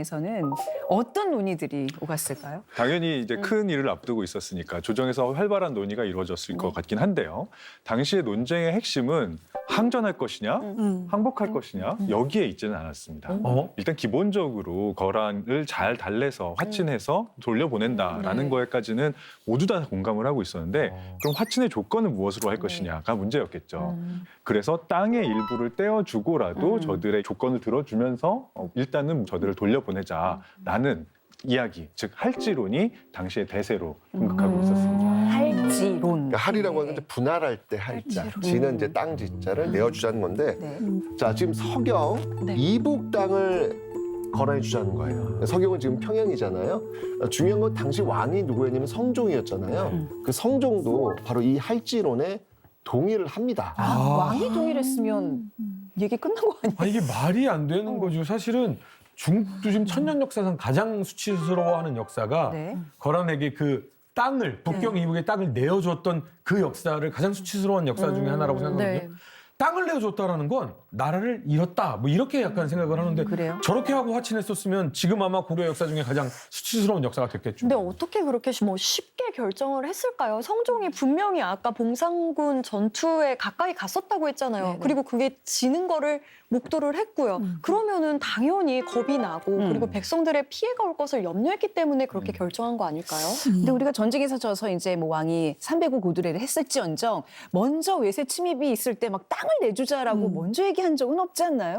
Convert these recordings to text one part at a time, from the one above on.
에서는 어떤 논의들이 오갔을까요? 당연히 이제 큰 일을 앞두고 있었으니까 조정에서 활발한 논의가 이루어졌을 것 같긴 한데요. 당시의 논쟁의 핵심은 항전할 것이냐, 항복할 것이냐 여기에 있지는 않았습니다. 일단 기본적으로 거란을 잘 달래서 화친해서 돌려보낸다라는 거에까지는 모두 다 공감을 하고 있었는데 그럼 화친의 조건은 무엇으로 할 것이냐가 문제였겠죠. 그래서 땅의 일부를 떼어주고라도 저들의 조건을 들어주면서 일단은 저들을 돌려보내자라는 이야기, 즉 할지론이 당시의 대세로 등극하고 있었습니다. 할지론. 그러니까 할이라고 하는 게 분할할 때 할자, 지는 이제 땅 지자를 내어주자는 건데, 자 지금 서경 이북 땅을 거란해 주자는 거예요. 서경은 지금 평양이잖아요. 중요한 건 당시 왕이 누구였냐면 성종이었잖아요. 그 성종도 바로 이 할지론에 동의를 합니다. 왕이 동일했으면 얘기 끝난 거 아니에요? 아, 이게 말이 안 되는 거죠. 사실은 중국도 지금 천년 역사상 가장 수치스러워하는 역사가 네. 거란에게 그 땅을 북경 이북의 땅을 내어줬던 그 역사를 가장 수치스러운 역사 중에 하나라고 생각하거든요. 땅을 내어줬다라는 건 나라를 잃었다 뭐 이렇게 약간 생각을 하는데 그래요? 저렇게 하고 화친했었으면 지금 아마 고려 역사 중에 가장 수치스러운 역사가 됐겠죠. 근데 어떻게 그렇게 뭐 쉽게 결정을 했을까요? 성종이 분명히 아까 봉상군 전투에 가까이 갔었다고 했잖아요. 네네. 그리고 그게 지는 거를 목도를 했고요. 그러면은 당연히 겁이 나고 그리고 백성들의 피해가 올 것을 염려했기 때문에 그렇게 결정한 거 아닐까요? 근데 우리가 전쟁에서 져서 이제 뭐 왕이 305 고두례를 했을지언정 먼저 외세 침입이 있을 때 막 땅을 내주자라고 먼저 얘기한 적은 없지 않나요?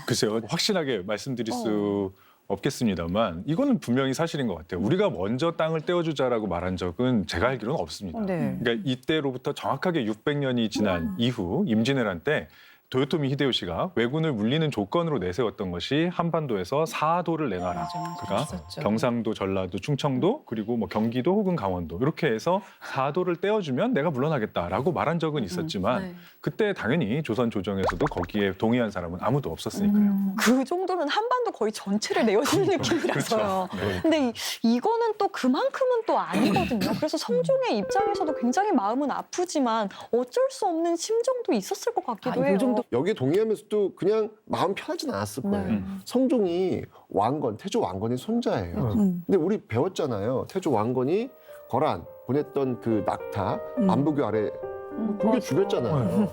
글쎄요, 확실하게 말씀드릴 수 없겠습니다만 이거는 분명히 사실인 것 같아요. 우리가 먼저 땅을 떼어주자라고 말한 적은 제가 알기로는 없습니다. 네. 그러니까 이때로부터 정확하게 600년이 지난 이후 임진왜란 때 도요토미 히데요시가 왜군을 물리는 조건으로 내세웠던 것이 한반도에서 사도를 내놔라. 맞아. 그러니까 있었죠. 경상도, 전라도, 충청도 그리고 뭐 경기도 혹은 강원도 이렇게 해서 사도를 떼어주면 내가 물러나겠다라고 말한 적은 있었지만 그때 당연히 조선 조정에서도 거기에 동의한 사람은 아무도 없었으니까요. 그 정도면 한반도 거의 전체를 내어주는 느낌이라서요. 그렇죠. 네. 근데 이거는 또 그만큼은 또 아니거든요. 그래서 성종의 입장에서도 굉장히 마음은 아프지만 어쩔 수 없는 심정도 있었을 것 같기도 해요. 요 정도 여기에 동의하면서도 그냥 마음 편하진 않았을 거예요. 성종이 왕건, 태조 왕건의 손자예요. 근데 우리 배웠잖아요. 태조 왕건이 거란 보냈던 그 낙타, 안부교 아래 굶겨 죽였잖아요.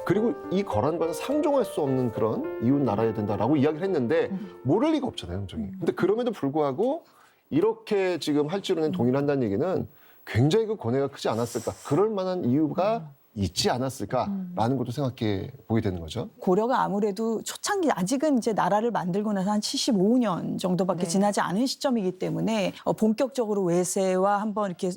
그리고 이 거란과는 상종할 수 없는 그런 이웃 나라여야 된다라고 이야기를 했는데 모를 리가 없잖아요, 성종이. 근데 그럼에도 불구하고 이렇게 지금 할지론에 동의를 한다는 얘기는 굉장히 그 고뇌가 크지 않았을까. 그럴 만한 이유가 있지 않았을까라는 것도 생각해 보게 되는 거죠. 고려가 아무래도 초창기 아직은 이제 나라를 만들고 나서 한 75년 정도밖에 지나지 않은 시점이기 때문에 본격적으로 외세와 한번 이렇게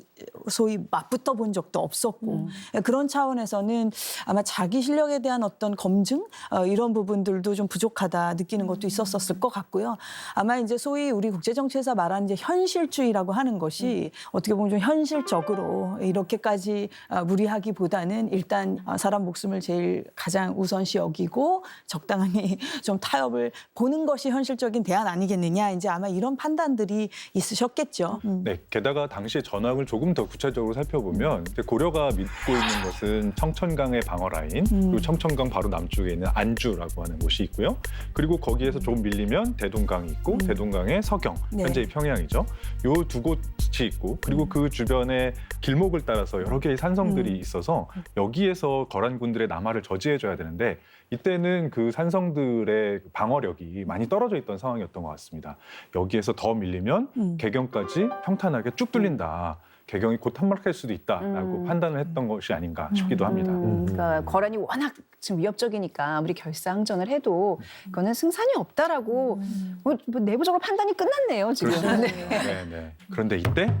소위 맞붙어 본 적도 없었고 그런 차원에서는 아마 자기 실력에 대한 어떤 검증 이런 부분들도 좀 부족하다 느끼는 것도 있었을 것 같고요. 아마 이제 소위 우리 국제정치에서 말하는 이제 현실주의라고 하는 것이 어떻게 보면 좀 현실적으로 이렇게까지 무리하기보다는 일단 사람 목숨을 제일 가장 우선시 여기고 적당히 좀 타협을 보는 것이 현실적인 대안 아니겠느냐. 이제 아마 이런 판단들이 있으셨겠죠. 네, 게다가 당시의 전황을 조금 더 구체적으로 살펴보면 이제 고려가 믿고 있는 것은 청천강의 방어 라인, 그리고 청천강 바로 남쪽에 있는 안주라고 하는 곳이 있고요. 그리고 거기에서 조금 밀리면 대동강이 있고 대동강의 서경, 네. 현재의 평양이죠. 요 두 곳이 있고 그리고 그 주변에 길목을 따라서 여러 개의 산성들이 있어서 여기에서 거란군들의 남하를 저지해줘야 되는데 이때는 그 산성들의 방어력이 많이 떨어져 있던 상황이었던 것 같습니다. 여기에서 더 밀리면 개경까지 평탄하게 쭉 뚫린다. 개경이 곧 함락할 수도 있다라고 판단을 했던 것이 아닌가 싶기도 합니다. 그러니까 거란이 워낙 지금 위협적이니까 아무리 결사항전을 해도 이거는 승산이 없다라고 뭐 내부적으로 판단이 끝났네요 지금. 네, 네. 그런데 이때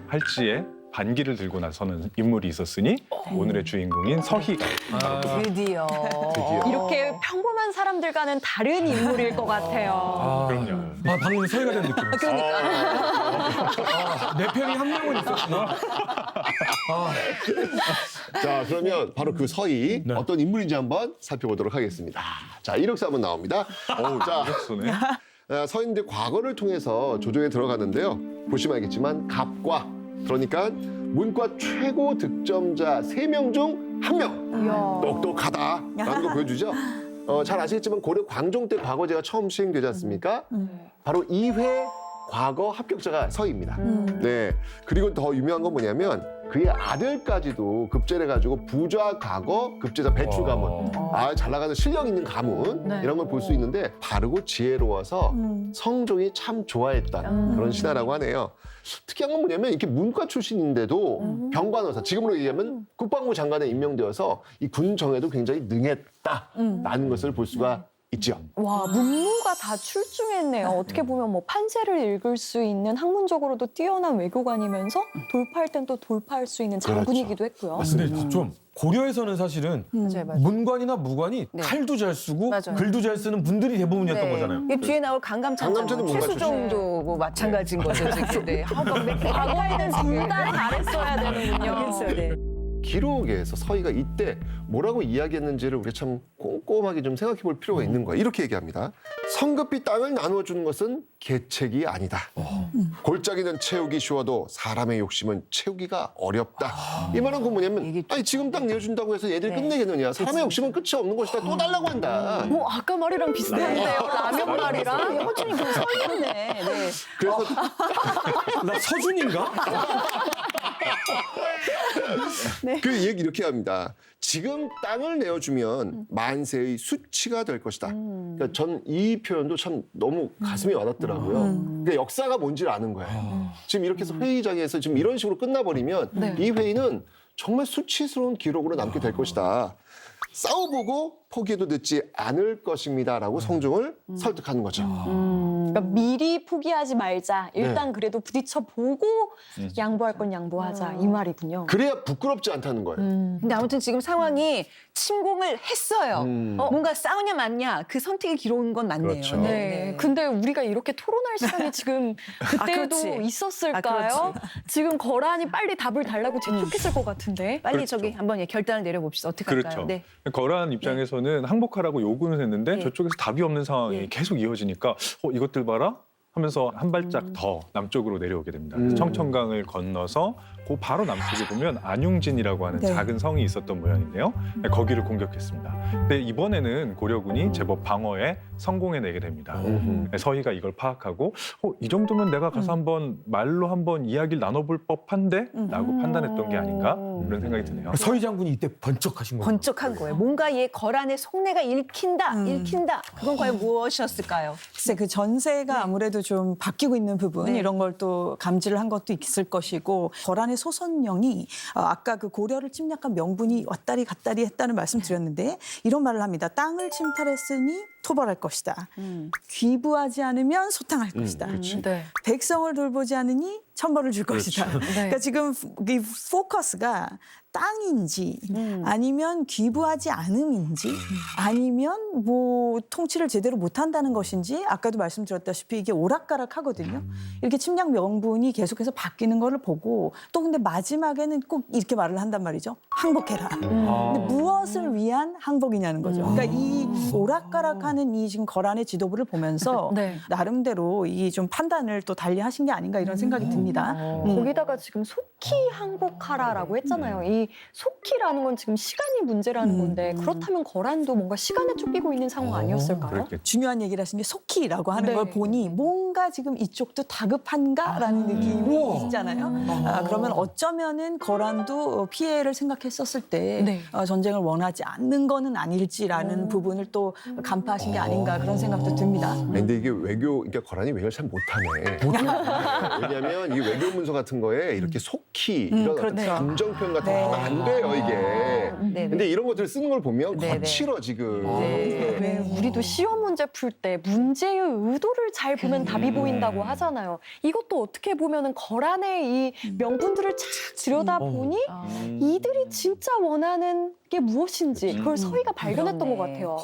할지에 반기를 들고 나서는 인물이 있었으니 오늘의 주인공인 서희가 드디어. 이렇게 평범한 사람들과는 다른 인물일 것 같아요. 그럼요. 아, 방금 서희가 된 느낌이었어요. 내 편이 한 명은 있었구나. 자, 그러면 바로 그 서희 어떤 인물인지 한번 살펴보도록 하겠습니다. 자, 이력서 한번 나옵니다. 자, 이력서네. 서희인데 과거를 통해서 조정에 들어가는데요. 보시면 알겠지만 갑과 그러니까 문과 최고 득점자 3명 중 1명. 똑똑하다라는 거 보여주죠. 잘 아시겠지만 고려 광종 때 과거제가 처음 시행되지 않습니까? 바로 2회 과거 합격자가 서희입니다. 네. 그리고 더 유명한 건 뭐냐면 그의 아들까지도 급제를 해가지고 부자 과거 급제자 배출 가문. 잘 나가는 실력 있는 가문. 네. 이런 걸 볼 수 있는데 바르고 지혜로워서 성종이 참 좋아했다. 그런 신하라고 하네요. 특이한 건 뭐냐면 이렇게 문과 출신인데도 병관호사, 지금으로 얘기하면 국방부 장관에 임명되어서 이 군 정에도 굉장히 능했다라는 것을 볼 수가 있죠. 와, 문무가 다 출중했네요. 어떻게 보면 뭐 판세를 읽을 수 있는 학문적으로도 뛰어난 외교관이면서 돌파할 땐 또 돌파할 수 있는 장군이기도 했고요. 근데 좀 고려에서는 사실은 맞아요, 맞아요. 문관이나 무관이 네. 칼도 잘 쓰고 맞아요. 글도 잘 쓰는 분들이 대부분이었던 거잖아요. 이 뒤에 나올 강감찬 강감찬은 문과 최수종도 뭐 마찬가지인 거죠 지금. 네. 과거에는 둘 다 잘했어야 되는군요. 네. 기록에서 서희가 이때 뭐라고 이야기했는지를 우리가 참 꼼꼼하게 좀 생각해 볼 필요가 있는 거야. 이렇게 얘기합니다. 성급히 땅을 나누어 주는 것은 계책이 아니다. 골짜기는 채우기 쉬워도 사람의 욕심은 채우기가 어렵다. 이 말은 그 뭐냐면 아니 지금 땅 내어준다고 해서 얘들이 끝내겠느냐. 사람의 욕심은 끝이 없는 것이다. 또 달라고 한다. 뭐 아까 말이랑 비슷한데요. 라면 말이랑. 허준이 좀 서있네. 네. 그래서 나 서준인가? 그 얘기 이렇게 합니다. 지금 땅을 내어주면 만세의 수치가 될 것이다. 그러니까 전 이 표현도 참 너무 가슴이 와닿더라고요. 그러니까 역사가 뭔지를 아는 거예요. 지금 이렇게 해서 회의장에서 지금 이런 식으로 끝나버리면 이 회의는 정말 수치스러운 기록으로 남게 될 것이다. 싸워보고 포기해도 늦지 않을 것입니다라고 성종을 설득하는 거죠. 그러니까 미리 포기하지 말자. 일단 그래도 부딪혀 보고 양보할 건 양보하자. 이 말이군요. 그래야 부끄럽지 않다는 거예요. 근데 아무튼 지금 상황이 침공을 했어요. 뭔가 싸우냐 맞냐 그 선택이 길어온 건 맞네요. 그렇죠. 네. 근데 우리가 이렇게 토론할 시간이 지금 그때도 그렇지. 있었을까요? 지금 거란이 빨리 답을 달라고 재촉했을 것 같은데. 빨리 그렇죠. 저기 한번 결단을 내려봅시다. 어떻게 할까요? 그렇죠. 네. 거란 입장에서는 항복하라고 요구는 했는데 네. 저쪽에서 답이 없는 상황이 네. 계속 이어지니까 이것들 봐라 하면서 한 발짝 더 남쪽으로 내려오게 됩니다. 그래서 청천강을 건너서 그 바로 남쪽에 보면 안용진이라고 하는 네. 작은 성이 있었던 모양인데요. 거기를 공격했습니다. 근데 이번에는 고려군이 제법 방어에 성공해내게 됩니다. 서희가 이걸 파악하고 이 정도면 내가 가서 한번 말로 한번 이야기를 나눠볼 법한데? 라고 판단했던 게 아닌가 그런 생각이 드네요. 서희 장군이 이때 번쩍하신 거예요. 번쩍한 거예요. 뭔가 얘 거란의 속내가 읽힌다. 그건 과연 무엇이었을까요? 글쎄 그 전세가 아무래도 좀 바뀌고 있는 부분 네. 이런 걸 또 감지를 한 것도 있을 것이고 거란의 소선령이 아까 그 고려를 침략한 명분이 왔다리 갔다리 했다는 말씀 드렸는데 이런 말을 합니다. 땅을 침탈했으니 토벌할 것이다. 귀부하지 않으면 소탕할 것이다. 네. 백성을 돌보지 않으니 천벌을 줄 것이다. 그러니까 지금 이 포커스가 땅인지 아니면 귀부하지 않음인지 아니면 뭐 통치를 제대로 못한다는 것인지 아까도 말씀드렸다시피 이게 오락가락하거든요. 이렇게 침략 명분이 계속해서 바뀌는 거를 보고 또 근데 마지막에는 꼭 이렇게 말을 한단 말이죠. 항복해라. 근데 무엇을 위한 항복이냐는 거죠. 그러니까 이 오락가락하는 이 지금 거란의 지도부를 보면서 네. 나름대로 이 좀 판단을 또 달리 하신 게 아닌가 이런 생각이 듭니다. 거기다가 지금 속히 항복하라라고 했잖아요. 이 속히라는 건 지금 시간이 문제라는 건데 그렇다면 거란도 뭔가 시간에 쫓기고 있는 상황 아니었을까요? 그렇겠죠. 중요한 얘기를 하신 게 속히라고 하는 네. 걸 보니 뭔가 지금 이쪽도 다급한가라는 느낌이 있잖아요. 그러면 어쩌면은 거란도 피해를 생각했었을 때 네. 전쟁을 원하지 않는 거는 아닐지라는 부분을 또 간파하신 게 아닌가 그런 생각도 듭니다. 근데 이게 그러니까 거란이 외교를 잘 못하네. 왜냐하면 이 외교 문서 같은 거에 이렇게 속히 이런 어떤 그렇죠. 감정 표현 같은 네. 거 하면 안 돼요, 이게. 네. 근데 이런 것들을 쓰는 걸 보면 네, 네. 거칠어, 지금. 네. 왜 우리도 시험 문제 풀 때 문제의 의도를 잘 보면 답이 보인다고 하잖아요. 이것도 어떻게 보면은 거란의 이 명분들을 착 들여다보니 이들이 진짜 원하는 게 무엇인지 그걸 서희가 발견했던 것 같아요.